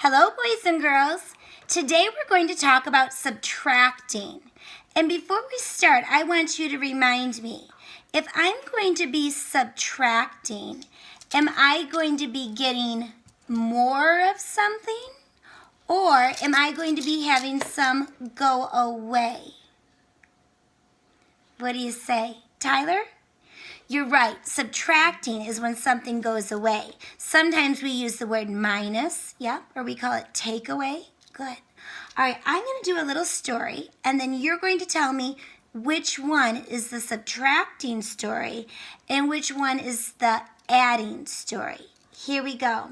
Hello, boys and girls. Today we're going to talk about subtracting. And before we start, I want you to remind me, if I'm going to be subtracting, am I going to be getting more of something? Or am I going to be having some go away? What do you say, Tyler? You're right. Subtracting is when something goes away. Sometimes we use the word minus, or we call it take away. Good. All right, I'm going to do a little story, and then you're going to tell me which one is the subtracting story and which one is the adding story. Here we go.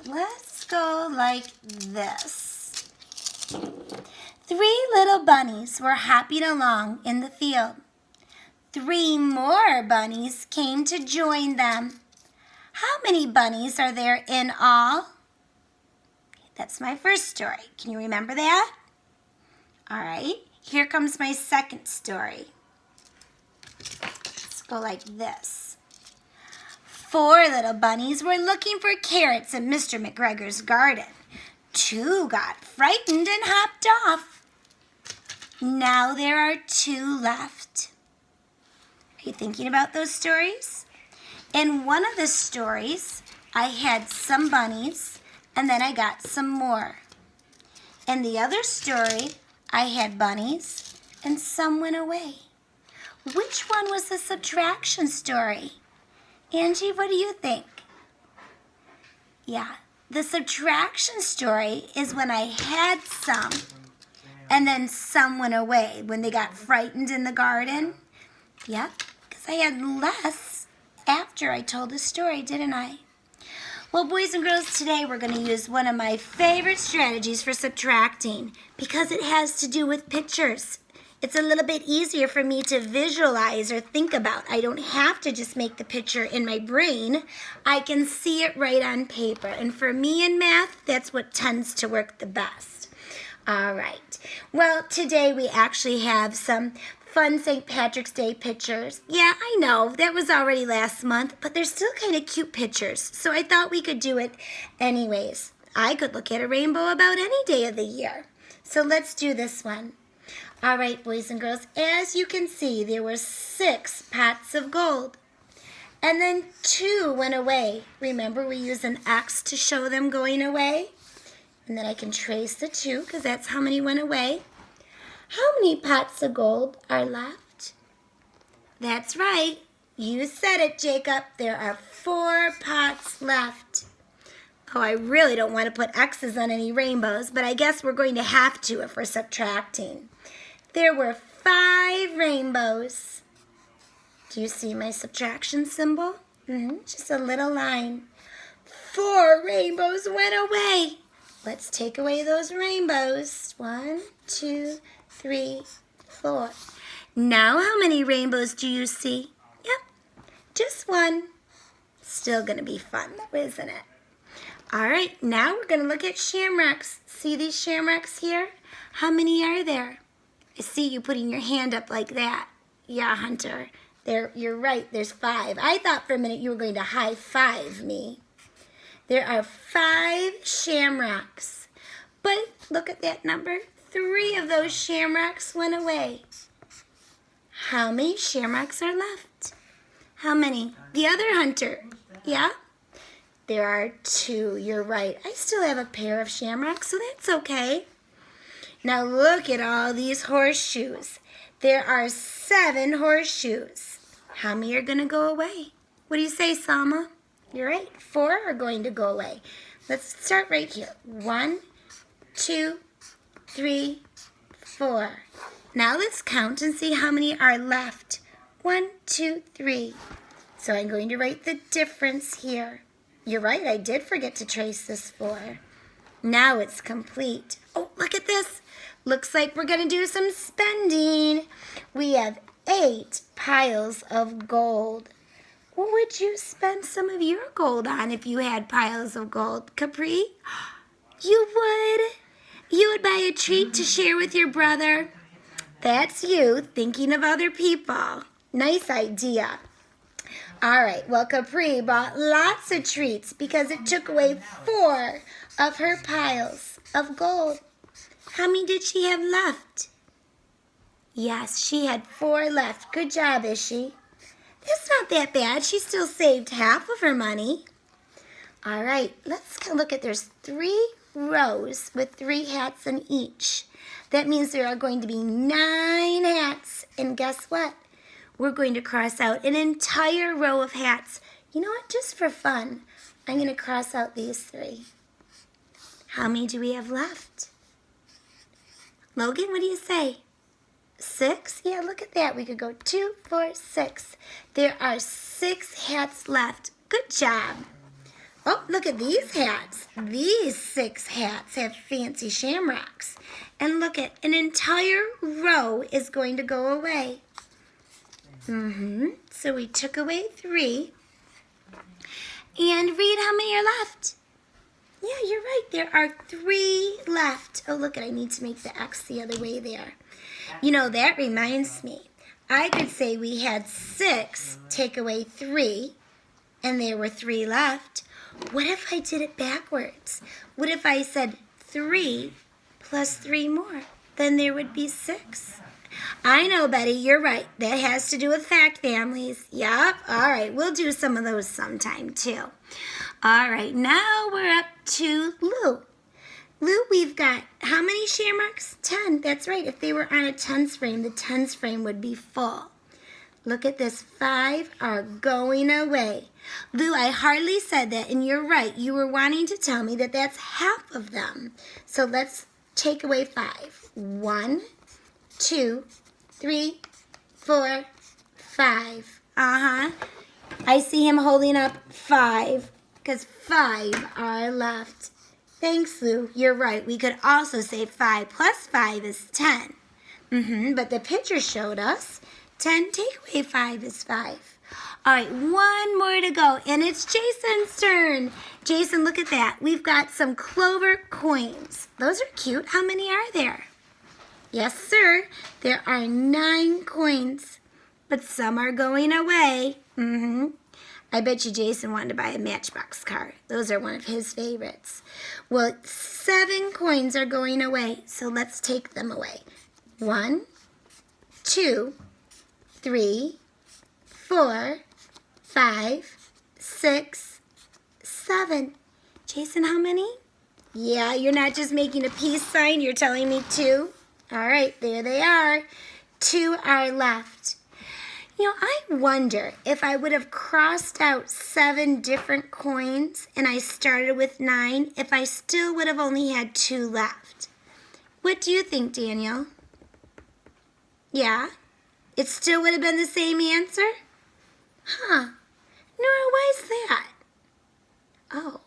Let's go like this. 3 little bunnies were hopping along in the field. 3 more bunnies came to join them. How many bunnies are there in all? That's my first story. Can you remember that? All right, here comes my second story. Let's go like this. 4 little bunnies were looking for carrots in Mr. McGregor's garden. 2 got frightened and hopped off. Now there are 2 left. Are you thinking about those stories? In one of the stories, I had some bunnies, and then I got some more. In the other story, I had bunnies, and some went away. Which one was the subtraction story? Angie, what do you think? Yeah, the subtraction story is when I had some, and then some went away, when they got frightened in the garden. Yep, because I had less after I told the story, didn't I? Well, boys and girls, today we're going to use one of my favorite strategies for subtracting because it has to do with pictures. It's a little bit easier for me to visualize or think about. I don't have to just make the picture in my brain. I can see it right on paper. And for me in math, that's what tends to work the best. All right. Well, today we actually have some fun St. Patrick's Day pictures. Yeah, I know, that was already last month, but they're still kind of cute pictures, so I thought we could do it anyways. I could look at a rainbow about any day of the year. So let's do this one. All right, boys and girls, as you can see, there were 6 pots of gold. And then 2 went away. Remember, we use an X to show them going away? And then I can trace the 2, because that's how many went away. How many pots of gold are left? That's right. You said it, Jacob. There are 4 pots left. Oh, I really don't want to put X's on any rainbows, but I guess we're going to have to if we're subtracting. There were 5 rainbows. Do you see my subtraction symbol? Just a little line. 4 rainbows went away. Let's take away those rainbows. 1, 2, 3, 4. Now how many rainbows do you see? Yep, just 1. Still going to be fun, isn't it? All right, now we're going to look at shamrocks. See these shamrocks here? How many are there? I see you putting your hand up like that. Yeah, Hunter. You're right, there's 5. I thought for a minute you were going to high five me. There are 5 shamrocks. But look at that number. 3 of those shamrocks went away. How many shamrocks are left? How many? The other Hunter. Yeah? There are 2. You're right. I still have a pair of shamrocks, so that's okay. Now look at all these horseshoes. There are 7 horseshoes. How many are going to go away? What do you say, Salma? You're right. 4 are going to go away. Let's start right here. 1, 2, 3, 4. Now let's count and see how many are left. 1, 2, 3. So I'm going to write the difference here. You're right, I did forget to trace this 4. Now it's complete. Oh, look at this. Looks like we're going to do some spending. We have 8 piles of gold. What would you spend some of your gold on if you had piles of gold? Capri? You would? You would buy a treat to share with your brother? That's you thinking of other people. Nice idea. All right, well, Capri bought lots of treats because it took away 4 of her piles of gold. How many did she have left? Yes, she had 4 left. Good job, Ishi. That's not that bad. She still saved half of her money. All right, let's look at, there's 3 rows with 3 hats in each. That means there are going to be 9 hats. And guess what? We're going to cross out an entire row of hats. You know what? Just for fun, I'm going to cross out these 3. How many do we have left? Logan, what do you say? 6? Yeah, look at that. We could go 2, 4, 6. There are 6 hats left. Good job. Oh, look at these hats. These 6 hats have fancy shamrocks. And look at, an entire row is going to go away. So we took away 3. And read how many are left. Yeah, you're right. There are 3 left. Oh, look, I need to make the X the other way there. You know, that reminds me. I could say we had 6, take away 3, and there were 3 left. What if I did it backwards? What if I said 3 plus 3 more? Then there would be 6. I know, Betty, you're right. That has to do with fact families. Yup. All right, we'll do some of those sometime, too. All right, now we're up to Lou. Lou, we've got how many shamrocks? 10. That's right. If they were on a tens frame, the tens frame would be full. Look at this. 5 are going away. Lou, I hardly said that, and you're right. You were wanting to tell me that that's half of them. So let's take away 5. 1, 2, 3, 4, 5. I see him holding up 5 because 5 are left. Thanks, Lou. You're right. We could also say 5 plus 5 is 10. But the picture showed us 10 take away 5 is 5. All right, 1 more to go, and it's Jason's turn. Jason, look at that. We've got some Clover coins. Those are cute. How many are there? Yes, sir. There are 9 coins, but some are going away. I bet you Jason wanted to buy a Matchbox car. Those are one of his favorites. Well, 7 coins are going away, so let's take them away. 1, 2, 3, 4, 5, 6, 7. Jason, how many? Yeah, you're not just making a peace sign, you're telling me 2. All right, there they are. 2 are left. You know, I wonder if I would have crossed out 7 different coins and I started with 9, if I still would have only had 2 left. What do you think, Daniel? Yeah? It still would have been the same answer? Huh. Nora, why is that? Oh,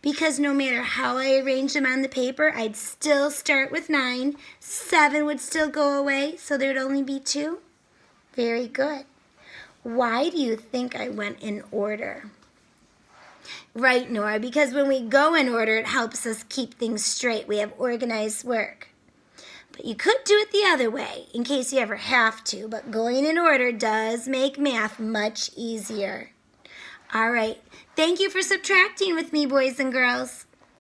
because no matter how I arranged them on the paper, I'd still start with 9. 7 would still go away, so there'd only be 2. Very good. Why do you think I went in order? Right, Nora, because when we go in order, it helps us keep things straight. We have organized work. But you could do it the other way, in case you ever have to, but going in order does make math much easier. All right. Thank you for subtracting with me, boys and girls.